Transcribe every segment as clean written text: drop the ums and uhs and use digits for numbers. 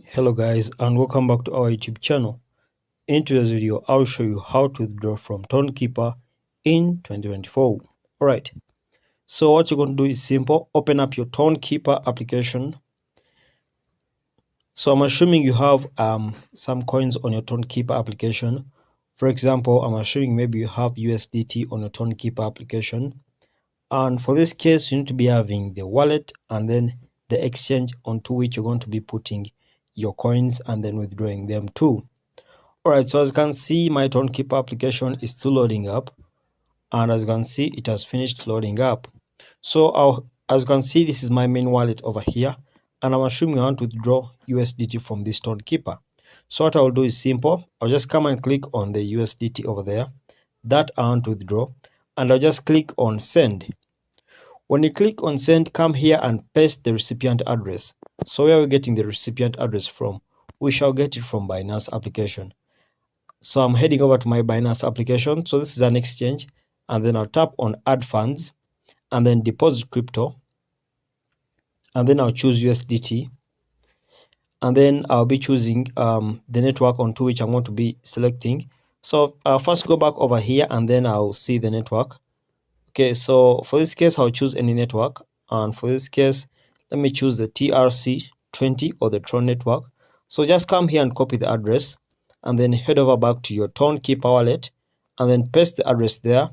Hello guys, and welcome back to our YouTube channel. In today's video, I'll show you how to withdraw from TonKeeper in 2024. Alright, so what you're going to do is simple. Open up your TonKeeper application. So I'm assuming you have some coins on your TonKeeper application. For example, I'm assuming maybe you have USDT on your TonKeeper application. And for this case, you need to be having the wallet and then the exchange onto which you're going to be putting your coins and then withdrawing them too. Alright, so as you can see, my TonKeeper application is still loading up, and as you can see, it has finished loading up. So as you can see, this is my main wallet over here, and I'm assuming I want to withdraw USDT from this TonKeeper. So what I'll do is simple. I'll just come and click on the USDT over there that I want to withdraw, and I'll just click on send. When you click on send, come here and paste the recipient address. So where are we getting the recipient address from? We shall get it from Binance application. So I'm heading over to my Binance application. So this is an exchange, and then I'll tap on add funds and then deposit crypto, and then I'll choose USDT, and then I'll be choosing the network onto which I'm going to be selecting. So I'll first go back over here and then I'll see the network. Okay, so for this case, I'll choose any network, and for this case, let me choose the TRC20 or the Tron network. So just come here and copy the address, and then head over back to your TonKeeper wallet, and then paste the address there.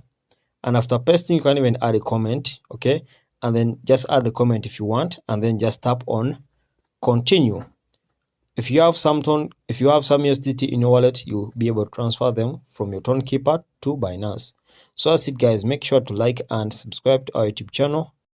And after pasting, you can even add a comment, okay? And then just add the comment if you want, and then just tap on continue. If you have some USDT in your wallet, you'll be able to transfer them from your TonKeeper to Binance. So that's it guys. Make sure to like and subscribe to our YouTube channel.